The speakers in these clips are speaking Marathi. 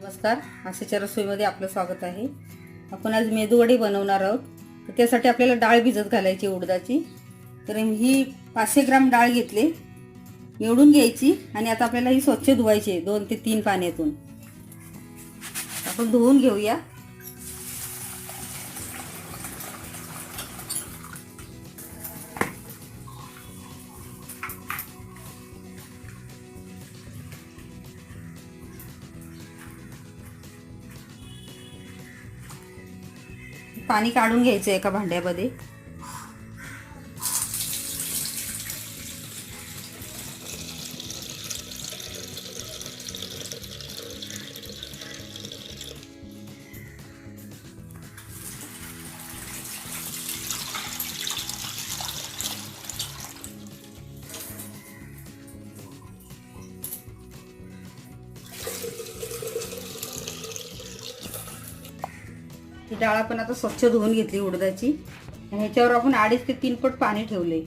नमस्कार, आशेच्या रसोईमध्ये आपलं स्वागत आहे. आपण आज मेदूवडे बनवणार आहोत. तर त्यासाठी आपल्याला डाळ भिजत घालायची उडदाची. तर ही 500 ग्राम डाळ घेतली, निवडून घ्यायची आणि आता आपल्याला ही स्वच्छ धुवायची 2 ते 3 पाण्यातून. आपण धुवून घेऊया. पाणी काढून घ्यायचं एका भांड्यामध्ये. ही डाळ आपण आता स्वच्छ धुवून घेतली उडदाची आणि ह्याच्यावर आपण 2.5 ते 3 पट पाणी ठेवले.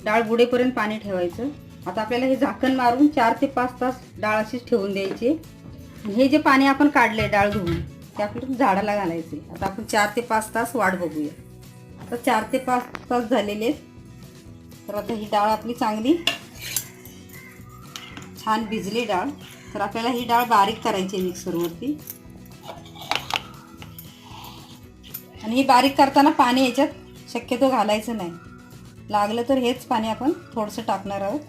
डाळ बुडेपर्यंत पाणी ठेवायचं. आता आपल्याला हे झाकण मारून 4 ते 5 तास डाळ अशीच ठेवून द्यायची. हे जे पाणी आपण काढले डाळ धुवून ते आपल्याला झाडाला घालायचे. आता आपण 4 ते 5 तास वाट बघूया. आता 4 ते 5 तास झालेले आहेत. तर आता ही डाळ आपली चांगली छान भिजली डाळ. तर आपल्याला ही डाळ बारीक करायची मिक्सरवरती. आणि ही बारीक करताना पाणी याच्यात शक्यतो घालायचं नाही. लागलं तर हेच पाणी आपण थोडंसं टाकणार आहोत.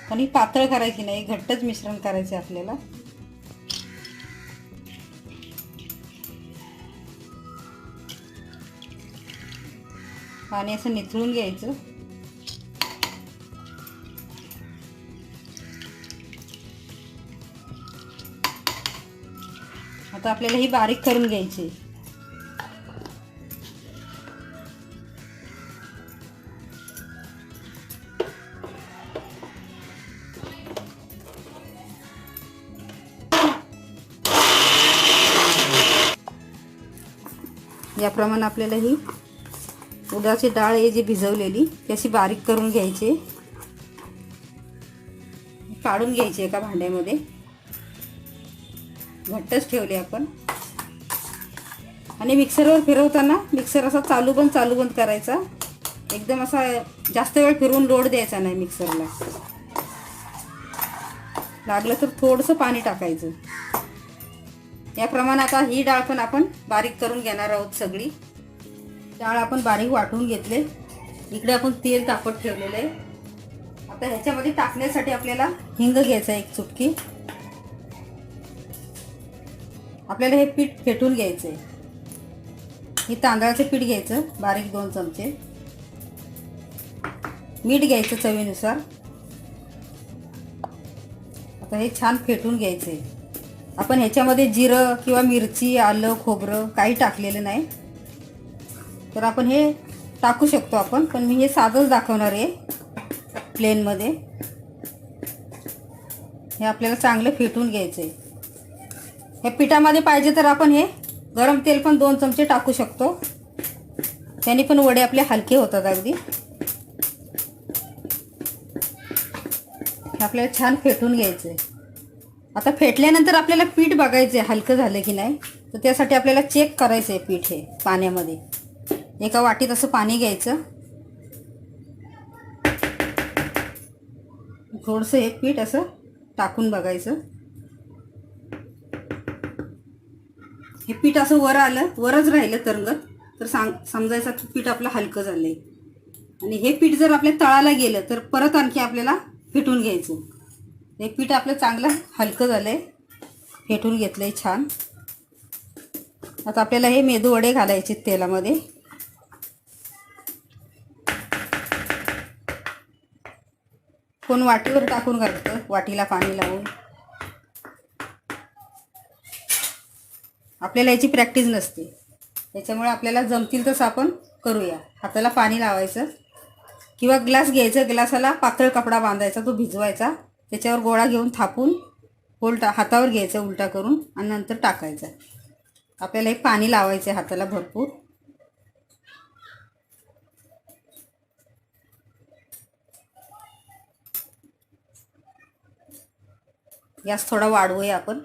पण ही पातळ करायची नाही, घट्टच मिश्रण करायचं आपल्याला. पाणी असं निथळून घ्यायचं. आता आपल्याला ही बारीक करून घ्यायची. याप्रमाणे आपल्याला ही उडदाची डाळ आहे जी भिजवलेली त्याची बारीक करून घ्यायची. काढून घ्यायची एका भांड्यामध्ये. घट्टच ठेवले आपण. आणि मिक्सरवर फिरवताना मिक्सर असा चालू बंद करायचा. एकदम असा जास्त वेळ फिरवून लोड द्यायचा नाही मिक्सरला. लागलं तर थोडंसं पाणी टाकायचं. याप्रमाणे आता ही डाळ पण आपण बारीक करून घेणार आहोत. सगळी डाळ आपण बारीक वाटून घेतले. इकडे आपण तेल तापत ठेवलेलं आहे. आता ह्याच्यामध्ये टाकण्यासाठी आपल्याला हिंग घ्यायचा 1 चुटकी. आपल्याला हे पीठ फेटून घ्यायचं आहे. हे तांदळाचं पीठ घ्यायचं बारीक 2 चमचे. मीठ घ्यायचं चवीनुसार. आता हे छान फेटून घ्यायचं आहे. आपण ह्याच्यामध्ये जिरं किंवा मिरची, आलं, खोबरं काही टाकलेलं नाही. तर आपण हे टाकू शकतो आपण, पण मी हे साधंच दाखवणार आहे प्लेनमध्ये. हे आपल्याला चांगलं फेटून घ्यायचं आहे. या पिठामध्ये पाहिजे तर आपण हे गरम तेल पण 2 चमचे टाकू शकतो. त्याने पण वडे आपले हलके होतात अगदी. आपल्याला छान फेटून घ्यायचं आहे. आता फेटल्यानंतर आपल्याला पीठ बघायचं आहे हलकं झालं की नाही. तर त्यासाठी आपल्याला चेक करायचं आहे पीठ हे पाण्यामध्ये. एका वाटीत असं पाणी घ्यायचं. थोडंसं हे पीठ असं टाकून बघायचं. हे पीठ असं वर आलं, वरच राहिलं तरंगत तर समजायचं की पीठ आपलं हलकं झालंय. आणि हे पीठ जर आपल्या तळाला गेलं तर परत आणखी आपल्याला फेटून घ्यायचं. हे पीठ आपलं चांगलं हलकं झालंय, फेटून घेतलंय छान. आता आपल्याला हे मेदूवडे घालायचे तेलामध्ये. कोण वाटीवर टाकून घालतं, वाटीला पाणी लावून. आपल्याला याची प्रॅक्टिस नसते, त्याच्यामुळे आपल्याला जमतील तसं आपण करूया. हाताला पाणी लावायचं किंवा ग्लास घ्यायचं, ग्लासाला पातळ कपडा बांधायचा, तो भिजवायचा. त्याच्यावर गोळा घेऊन थापून हातावर घ्यायचं उलटा करून आणि नंतर टाकायचं. आपल्याला एक पाणी लावायचं हाताला भरपूर. गॅस थोडा वाढवूया आपण.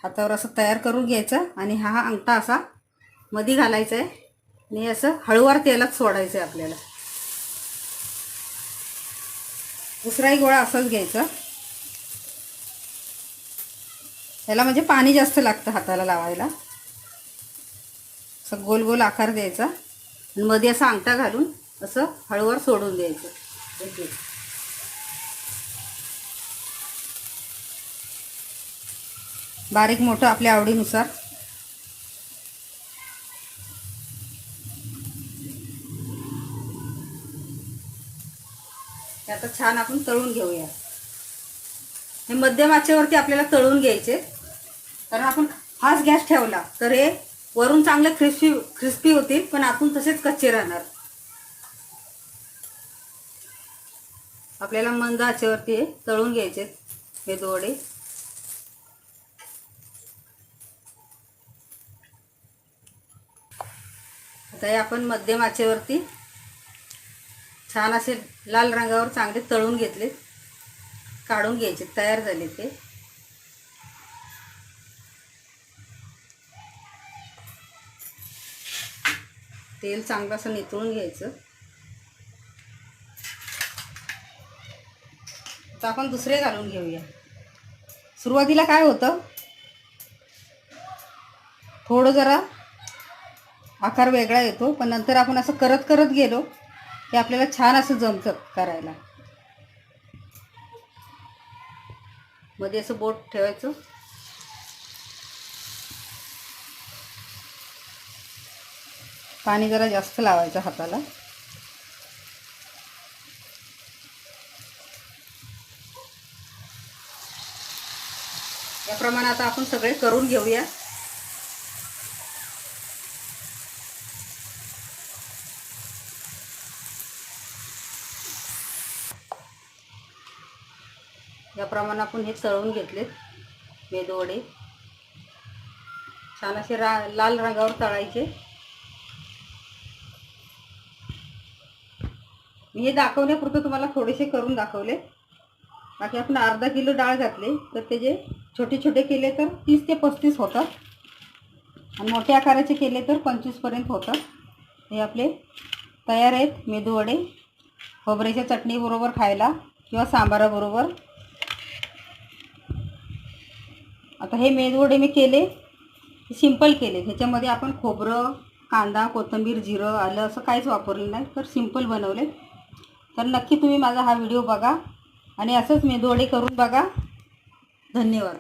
हातावर असं तयार करून घ्यायचं आणि हा अंगठा असा मध्ये घालायचा आहे आणि असं हळूवार तेलात सोडायचं आहे आपल्याला. दुसराही गोळा असाच घ्यायचा. याला म्हणजे पाणी जास्त लागतं हाताला लावायला. असं गोल गोल आकार द्यायचा आणि मध्ये असा अंगठा घालून असं हळूवार सोडून द्यायचं. बारीक मोठं आपल्या आवडीनुसार. हे आता छान आपण तळून घेऊया. हे मध्यम आचेवरती आपल्याला तळून घ्यायचे, कारण आपण हाच गॅस ठेवला तर हे वरून चांगले क्रिस्पी होतील, पण आतून तसेच कच्चे राहणार. आपल्याला मंद आचेवरती हे तळून घ्यायचे मेदूवडे. आता हे आपण मध्यम आचेवरती छान असे लाल रंगावर चांगले तळून घेतले, काढून घ्यायचे, तयार झाले ते. तेल चांगलं असं नितळून घ्यायचं. आता आपण दुसरे घालून घेऊया. सुरुवातीला काय होतं, थोडं जरा आकार वेगळा येतो, पण नंतर आपण असं करत करत गेलो की आपल्याला छान असं जमतं करायला. मध्ये असं बोट ठेवायचं. पाणी जरा जास्त लावायचं हाताला. याप्रमाणे आता आपण सगळे करून घेऊया. याप्रमाणे आपण हे तळून घेतलेत मेदूवडे. छान असे लाल रंगावर तळायचे. मी हे दाखवण्यापुरतं तुम्हाला थोडेसे करून दाखवले. बाकी आपण अर्धा किलो डाळ घातले तर त्याचे छोटे छोटे केले तर 30 ते 35 होतात आणि मोठ्या आकाराचे केले तर 25 पर्यंत होतात. हे आपले तयार आहेत मेदूवडे, खोबऱ्याच्या चटणीबरोबर खायला किंवा सांबाराबरोबर. आता हे मेदूवडे मी केले, सिंपल केले. ह्याच्यामध्ये आपण खोबरं, कांदा, कोथिंबीर, जिरं, आलं असं काहीच वापरलं नाही, तर सिंपल बनवले. तर नक्की तुम्ही माझा हा व्हिडिओ बघा आणि असंच मेदूवडे करून बघा. धन्यवाद.